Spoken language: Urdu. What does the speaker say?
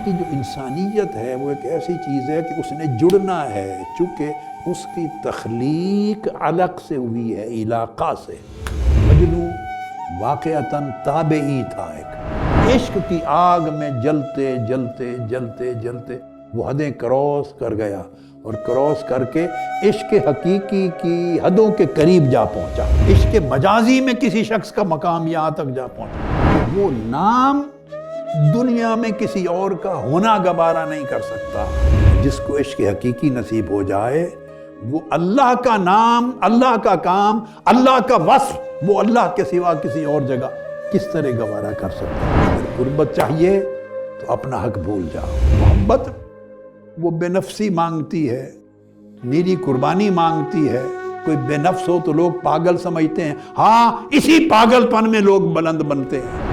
کی جو انسانیت ہے وہ ایک ایسی چیز ہے کہ اس نے جڑنا ہے، چونکہ اس کی تخلیق علق سے ہوئی ہے، علاقہ سے۔ مجنو واقعتاً تابعی تھا، ایک عشق کی آگ میں جلتے جلتے جلتے جلتے وہ حدیں کراس کر گیا، اور کراس کر کے عشق حقیقی کی حدوں کے قریب جا پہنچا۔ عشق مجازی میں کسی شخص کا مقام یہاں تک جا پہنچا، وہ نام دنیا میں کسی اور کا ہونا گوارا نہیں کر سکتا۔ جس کو عشق حقیقی نصیب ہو جائے، وہ اللہ کا نام، اللہ کا کام، اللہ کا وصف وہ اللہ کے سوا کسی اور جگہ کس طرح گوارا کر سکتا ہے۔ اگر قربت چاہیے تو اپنا حق بھول جاؤ۔ محبت وہ بے نفسی مانگتی ہے، نیری قربانی مانگتی ہے۔ کوئی بے نفس ہو تو لوگ پاگل سمجھتے ہیں، ہاں اسی پاگل پن میں لوگ بلند بنتے ہیں۔